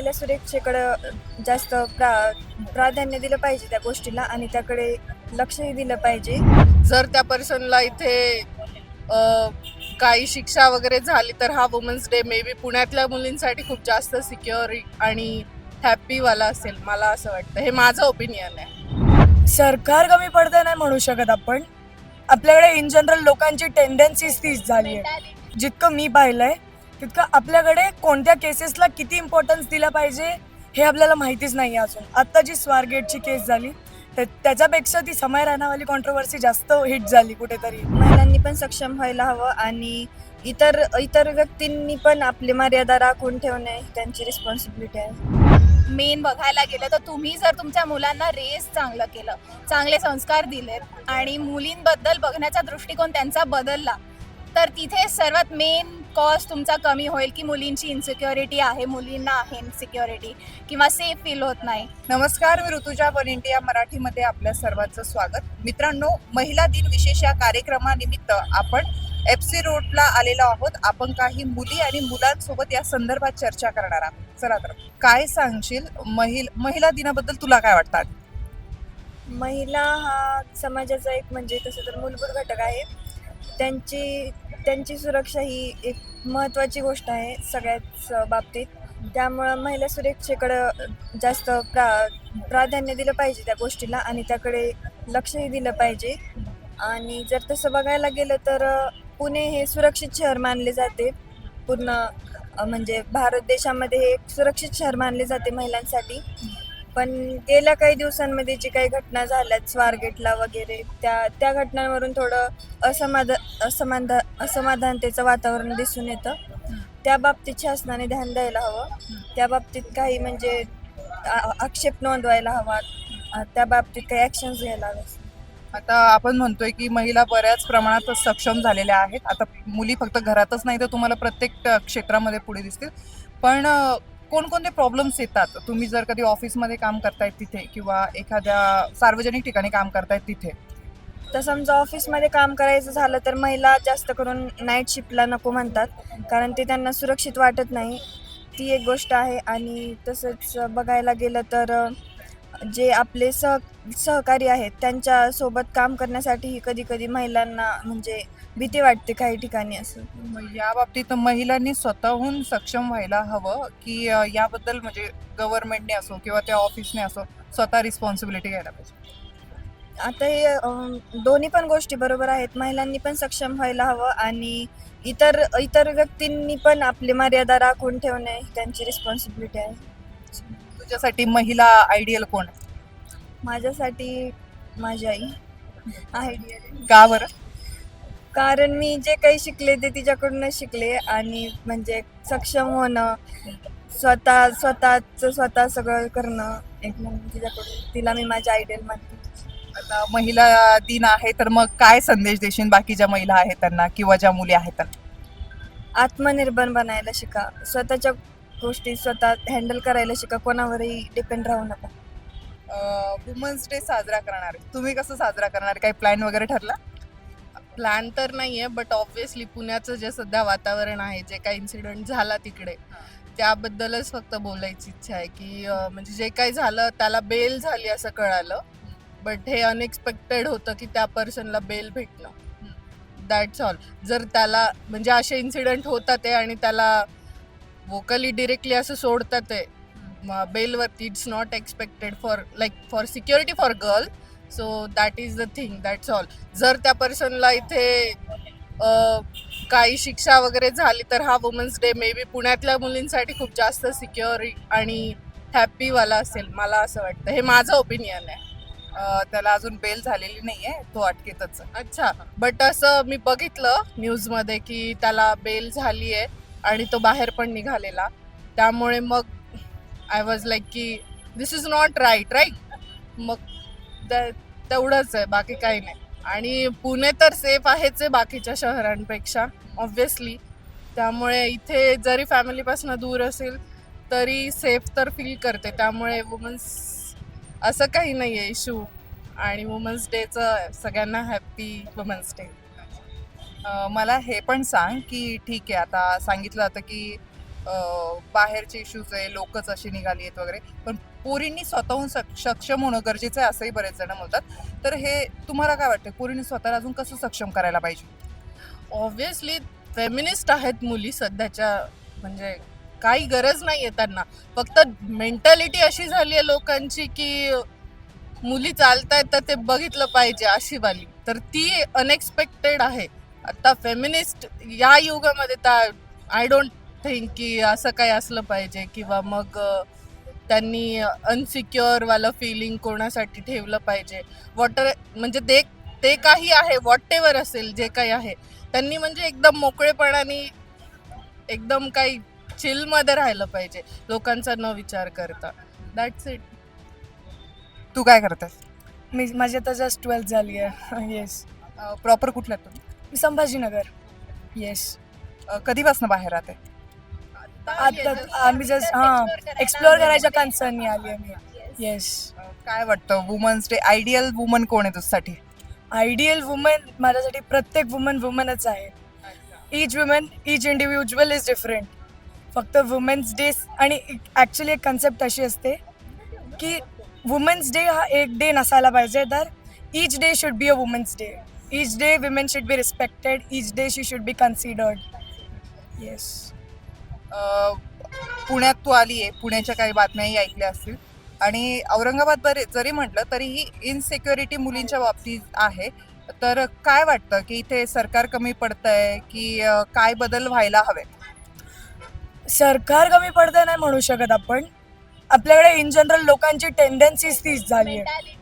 महिला सुरक्षेकडं जास्त प्राधान्य दिलं पाहिजे त्या गोष्टीला आणि त्याकडे लक्षही दिलं पाहिजे. जर त्या पर्सनला इथे अ, काही शिक्षा वगैरे झाली तर हा वुमन्स डे मे बी पुण्यातल्या मुलींसाठी खूप जास्त सिक्युअर आणि हॅपी वाला असेल. मला असं वाटतं, हे माझं ओपिनियन आहे. सरकार कमी पडतं नाही म्हणू शकत आपण. आपल्याकडे इन जनरल लोकांची टेंडन्सीज तीच झाली आहे. जितकं मी पाहिलंय तितकं आपल्याकडे कोणत्या केसेसला किती इम्पॉर्टन्स दिला पाहिजे हे आपल्याला माहितीच नाही अजून. आत्ता जी स्वारगेटची केस झाली त्याच्यापेक्षा ती समय राणावाली कॉन्ट्रोवर्सी जास्त हिट झाली कुठेतरी. महिलांनी पण सक्षम व्हायला हवं आणि इतर इतर व्यक्तींनी पण आपली मर्यादा राखून ठेवणे ही त्यांची रिस्पॉन्सिबिलिटी आहे. मेन बघायला गेलं तर तुम्ही जर तुमच्या मुलांना रेस चांगलं केलं, चांगले संस्कार दिलेत आणि मुलींबद्दल बघण्याचा दृष्टिकोन त्यांचा बदलला, तर तिथे सर्वात मेन कॉज तुमचा कमी होईल की मुलींची इन्सिक्युरिटी आहे, मुलींना आहे इन्सिक्युरिटी किंवा सेफ फील होत नाही. नमस्कार, मी ऋतुजा वन इंडिया मराठीमध्ये आपल्या सर्वांचं स्वागत. मित्रांनो, महिला दिन विशेष या कार्यक्रमानिमित्त आपण FC रोडला आलेलो आहोत. आपण काही मुली आणि मुलांसोबत या संदर्भात चर्चा करणार आहोत. चला तर, काय सांगशील महिला दिनाबद्दल, तुला काय वाटतं? महिला हा समाजाचा एक म्हणजे तसं तर मूलभूत घटक आहे. त्यांची सुरक्षा ही एक महत्त्वाची गोष्ट आहे सगळ्याच बाबतीत. त्यामुळं महिला सुरक्षेकडं जास्त प्राधान्य दिलं पाहिजे त्या गोष्टीला आणि त्याकडे लक्षही दिलं पाहिजे. आणि जर तसं बघायला गेलं तर पुणे हे सुरक्षित शहर मानले जाते. पूर्ण म्हणजे भारत देशामध्ये हे एक सुरक्षित शहर मानले जाते महिलांसाठी. पण गेल्या काही दिवसांमध्ये जी काही घटना झाल्यात स्वारगेटला वगैरे, त्या घटनांवरून थोडं असमाधानतेचं वातावरण दिसून येतं. त्या बाबतीत शासनाने ध्यान द्यायला हवं. त्या बाबतीत काही म्हणजे आक्षेप नोंदवायला हवा. त्या बाबतीत काही ॲक्शन्स घ्यायला हव्यात. आता आपण म्हणतोय की महिला बऱ्याच प्रमाणात सक्षम झालेल्या आहेत. आता मुली फक्त घरातच नाही तर तुम्हाला प्रत्येक क्षेत्रामध्ये पुढे दिसतील. पण कोणकोणते प्रॉब्लेम्स येतात? तुम्ही जर कधी ऑफिसमध्ये काम करतायत तिथे किंवा एखाद्या सार्वजनिक ठिकाणी काम करतायत तिथे, तर समजा ऑफिसमध्ये काम करायचं झालं तर महिला जास्त करून नाईट शिफ्टला नको म्हणतात, कारण ते त्यांना सुरक्षित वाटत नाही. ती एक गोष्ट आहे. आणि तसंच बघायला गेलं तर जे आपले सहकारी आहेत त्यांच्यासोबत काम करण्यासाठीही कधी कधी महिलांना म्हणजे भीती वाटते काही ठिकाणी असं. या बाबतीत महिलांनी स्वतःहून सक्षम व्हायला हवं की याबद्दल म्हणजे गव्हर्नमेंटने असो किंवा त्या ऑफिसने असो स्वतः रिस्पॉन्सिबिलिटी घ्यायला पाहिजे? आता हे दोन्ही पण गोष्टी बरोबर आहेत. महिलांनी पण सक्षम व्हायला हवं आणि इतर इतर व्यक्तींनी पण आपली मर्यादा राखून ठेवणे ही त्यांची रिस्पॉन्सिबिलिटी आहे. तुझ्यासाठी महिला आयडियल कोण आहे? माझ्यासाठी माझी आई आयडिया. का बरं? कारण मी जे काही शिकले ते तिच्याकडूनच शिकले आणि म्हणजे सक्षम होणं, स्वतः सगळं करणं एक म्हणून तिला मी माझी आयडियल मानते. आता महिला दिन आहे तर मग काय संदेश देशील बाकीच्या महिला आहेत त्यांना किंवा ज्या मुली आहेत त्यांना? आत्मनिर्भर बनायला शिका. स्वतःच्या गोष्टी स्वतः हँडल करायला शिका. कोणावरही डिपेंड राहू नका. वुमन्स डे साजरा करणार आहे, तुम्ही कसं साजरा करणार? काही प्लॅन वगैरे ठरला? प्लॅन तर नाही आहे, बट ऑब्व्हियसली पुण्याचं जे सध्या वातावरण आहे, जे काही इन्सिडेंट झाला तिकडे, त्याबद्दलच फक्त बोलायची इच्छा आहे की म्हणजे जे काही झालं त्याला बेल झाली असं कळालं, बट हे अनएक्सपेक्टेड होतं की त्या पर्सनला बेल भेटणं. That's all. जर त्याला म्हणजे असे इन्सिडेंट होतात आहे आणि त्याला वोकली डिरेक्टली असं सोडतात आहे बेलवरती, it's not expected for security for girl. So that is the thing, that's all. जर त्या पर्सनला इथे काही शिक्षा वगैरे झाली तर हा वुमन्स डे मे बी पुण्यातल्या मुलींसाठी खूप जास्त सिक्युअर आणि हॅपी वाला असेल. मला असं वाटतं, हे माझं ओपिनियन आहे. त्याला अजून बेल झालेली नाहीये, तो अटकेतच आहे. अच्छा, बट असं मी बघितलं न्यूजमध्ये की त्याला बेल झाली आहे आणि तो बाहेर पण निघालेला. त्यामुळे मग आय वॉज लाईक की दिस इज नॉट राईट. मग तेवढंच आहे, बाकी काही नाही. आणि पुणे तर सेफ आहेच आहे बाकीच्या शहरांपेक्षा ऑब्व्हियसली. त्यामुळे इथे जरी फॅमिलीपासून दूर असेल तरी सेफ तर फील करते. त्यामुळे वुमन्स असं काही नाही आहे इश्यू. आणि वुमन्स डेचं सगळ्यांना हॅपी वुमन्स डे. मला हे पण सांग की ठीक आहे, आता सांगितलं होतं की बाहेरचे इश्यूज आहे, लोकच अशी निघाली आहेत वगैरे, पण पोरींनी स्वतःहून सक्षम होणं गरजेचं आहे असंही बरेच जण म्हणतात. तर हे तुम्हाला काय वाटतं, पोरींनी स्वतःला अजून कसं सक्षम करायला पाहिजे? ऑब्व्हियसली फेमिनिस्ट आहेत मुली सध्याच्या, म्हणजे काही गरज नाहीये त्यांना. फक्त मेंटॅलिटी अशी झाली आहे लोकांची की मुली चालतायत तर ते बघितलं पाहिजे अशी वाली, तर ती अनएक्सपेक्टेड आहे. आता फेमिनिस्ट या युगामध्ये तर आय डोंट थिंक की असं काही असलं पाहिजे, किंवा मग त्यांनी अनसिक्युअर वाला फिलिंग कोणासाठी ठेवलं पाहिजे. म्हणजे ते ते काही आहे, व्हॉट एव्हर असेल जे काही आहे, त्यांनी म्हणजे एकदम मोकळेपणाने एकदम काही चिलमध्ये राहिलं पाहिजे, लोकांचा न विचार करता. That's it. तू काय करतेस? माझी आता जस्ट 12th झाली आहे. येस. प्रॉपर कुठल्या तुम्ही? मी संभाजीनगर. येस. कधीपासून बाहेर राहते? आता आम्ही जस्ट एक्सप्लोअर करायच्या कन्सर्ननी आली आहे मी. येस. काय वाटतं, वुमन्स डे आयडियल वुमन कोण आहे तुझ्यासाठी? आयडियल वुमन माझ्यासाठी प्रत्येक वुमनच आहे. इच इंडिव्हिज्युअल इज डिफरंट. फक्त वुमेन्स डे आणि ॲक्च्युली एक कन्सेप्ट अशी असते की वुमेन्स डे हा एक डे नसायला पाहिजे, तर each day should be a women's day. Each day women should be respected. Each day she should be considered. Yes. पुण्यात तू आली आहे, पुण्याच्या काही बातम्याही ऐकल्या असतील, आणि औरंगाबाद जरी म्हटलं तरीही इनसिक्युरिटी मुलींच्या बाबतीत आहे. तर काय वाटतं की इथे सरकार कमी पडतंय की काय बदल व्हायला हवे? सरकार कमी पडतं नाही म्हणू शकत आपण. आपल्याकडे इन जनरल लोकांची टेंडन्सीज तीच झाली आहे.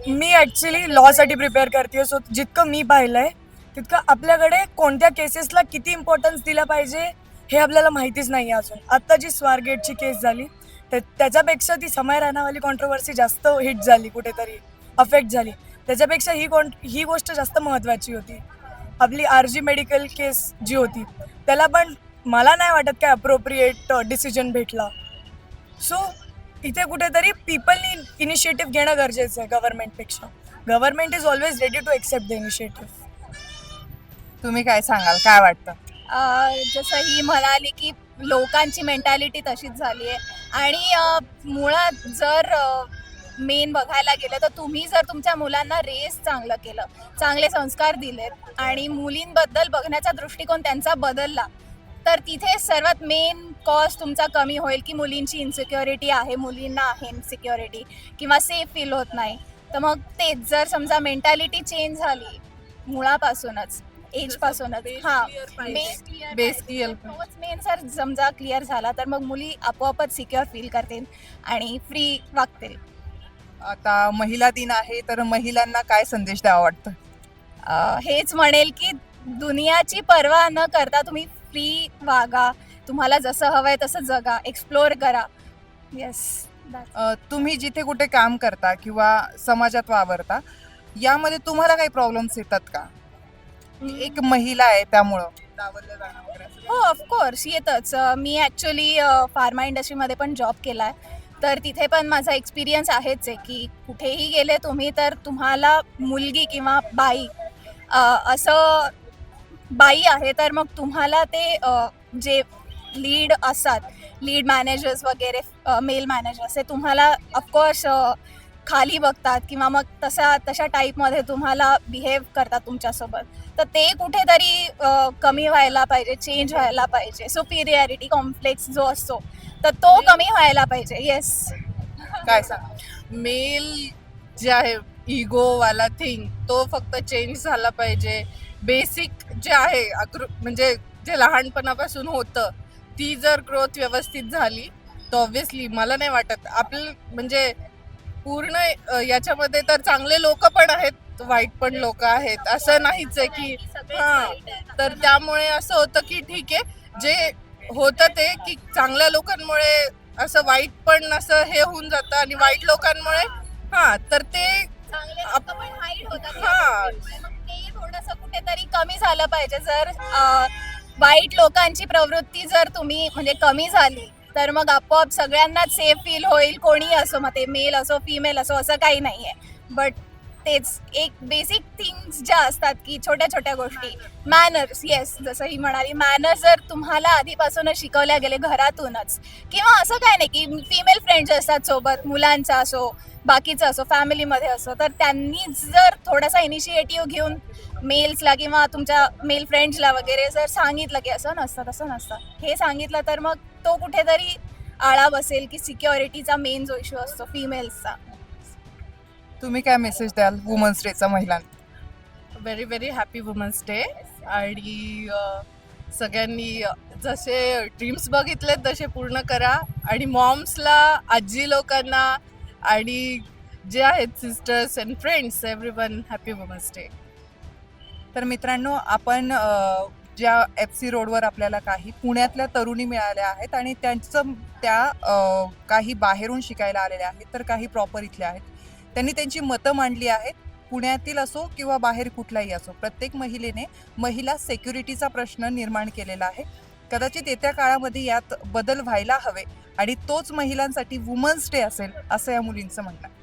मी ॲक्च्युली लॉसाठी प्रिपेअर करते, सो जितकं मी पाहिलं आहे तितकं आपल्याकडे कोणत्या केसेसला किती इम्पॉर्टन्स दिला पाहिजे हे आपल्याला माहितीच नाही आहे अजून. आत्ता जी स्वारगेटची केस झाली त्याच्यापेक्षा ती समय राणावाली कॉन्ट्रोवर्सी जास्त हिट झाली, कुठेतरी अफेक्ट झाली. त्याच्यापेक्षा ही गोष्ट जास्त महत्त्वाची होती. आपली RG मेडिकल केस जी होती त्याला पण मला नाही वाटत काय अप्रोप्रिएट डिसिजन भेटला. सो इथे कुठेतरी पीपलनी इनिशिएटिव्ह घेणं गरजेचं आहे गव्हर्नमेंटपेक्षा. Government is always ready to accept the initiative. तुम्ही काय सांगाल, काय वाटतं? जसं ही म्हणाली की लोकांची मेंटॅलिटी तशीच झाली आहे, आणि मुळात जर मेन बघायला गेलं तर तुम्ही जर तुमच्या मुलांना रेस चांगलं केलं, चांगले संस्कार दिलेत आणि मुलींबद्दल बघण्याचा दृष्टिकोन त्यांचा बदलला, तर तिथे सर्वात मेन कॉज तुमचा कमी होईल की मुलींची इन्सिक्युरिटी आहे, मुलींना आहे इन्सिक्युरिटी किंवा सेफ फील होत नाही. तर मग तेच जर समजा मेंटॅलिटी चेंज झाली मुळापासूनच, एजपासूनच, बेस क्लिअर मेन जर समजा क्लिअर झाला तर मग मुली आपोआपच सिक्युअर फील करतील आणि फ्री वागतील. आता महिला दिन आहे, तर महिलांना काय संदेश द्यावा वाटतं? हेच म्हणेल की दुनियाची पर्वा न करता तुम्ही फ्री वागा, तुम्हाला जसं हवंय तसं जगा, एक्सप्लोअर करा. येस. तुम्ही जिथे कुठे काम करता किंवा समाजात वावरता, यामध्ये तुम्हाला काही प्रॉब्लेम्स येतात का? एक महिला आहे त्यामुळं डावललं जाणं वगैरे असं? हो, ऑफकोर्स येतच. मी ॲक्च्युली फार्मा इंडस्ट्रीमध्ये पण जॉब केला आहे, तर तिथे पण माझा एक्सपिरियन्स आहेच आहे की कुठेही गेले तुम्ही तर तुम्हाला मुलगी किंवा बाई असं बाई आहे तर मग तुम्हाला ते जे लीड असतात, लीड मॅनेजर्स वगैरे, मेल मॅनेजर्स, हे तुम्हाला ऑफकोर्स खाली बघतात किंवा मग तशा टाईपमध्ये तुम्हाला बिहेव करतात तुमच्यासोबत. तर ते कुठेतरी कमी व्हायला पाहिजे, चेंज व्हायला पाहिजे. सुपिरियरिटी कॉम्प्लेक्स जो असतो तर तो कमी व्हायला पाहिजे. येस. काय सांगा? मेल जे आहे इगोवाला थिंग तो फक्त चेंज झाला पाहिजे. बेसिक जे आहे म्हणजे जे लहानपणापासून होतं ती जर ग्रोथ व्यवस्थित झाली तर ऑब्व्हियसली मला नाही वाटत आपलं म्हणजे पूर्ण याच्यामध्ये तर चांगले लोक पण आहेत, वाईट पण लोक आहेत, असं नाहीच आहे की तर त्यामुळे असं होतं की ठीक आहे, जे होतं ते की चांगल्या लोकांमुळे असं वाईट पण असं हे होऊन जातं आणि वाईट लोकांमुळे तर ते ते थोडंसं कुठेतरी कमी झालं पाहिजे. जर वाईट लोकांची प्रवृत्ती जर तुम्ही म्हणजे कमी झाली तर मग आपोआप सगळ्यांनाच सेफ फील होईल, कोणी असो, मग ते मेल असो फिमेल असो, असं काही नाही आहे. बट तेच एक बेसिक थिंग्स ज्या असतात की छोट्या छोट्या गोष्टी, मॅनर्स. येस, जसं ही म्हणाली, मॅनर्स जर तुम्हाला आधीपासूनच शिकवल्या गेले घरातूनच, किंवा असं काय नाही की फिमेल फ्रेंड्स असतात सोबत, मुलांचा असो बाकीचं असो फॅमिलीमध्ये असो, तर त्यांनी जर थोडासा इनिशिएटिव्ह घेऊन मेल्सला किंवा तुमच्या मेल फ्रेंड्सला वगैरे जर सांगितलं की असं नसतं तसं नसतं, हे सांगितलं तर मग तो कुठेतरी आळा बसेल की सिक्युरिटीचा मेन जो इश्यू असतो फिमेल्सचा. तुम्ही काय मेसेज द्याल वुमन्स डेचा महिलांना? Very very happy women's day. आणि सगळ्यांनी जसे ड्रीम्स बघितलेत तसे पूर्ण करा. आणि मॉम्सला, आजी लोकांना आणि जे आहेत sisters and friends, everyone happy women's day. तर मित्रांनो, आपण ज्या FC रोडवर आपल्याला काही पुण्यातल्या तरुणी मिळाल्या आहेत आणि त्या काही बाहेरून शिकायला आलेल्या आहेत, तर काही प्रॉपर इथल्या आहेत. त्यांनी त्यांची मतं मांडली आहेत. पुण्यातील असो किंवा बाहेर कुठलाही असो, प्रत्येक महिलेने महिला सेक्युरिटीचा प्रश्न निर्माण केलेला आहे. कदाचित येत्या काळामध्ये यात बदल व्हायला हवे आणि तोच महिलांसाठी वुमन्स डे असेल, असं या मुलींचं म्हणणं आहे.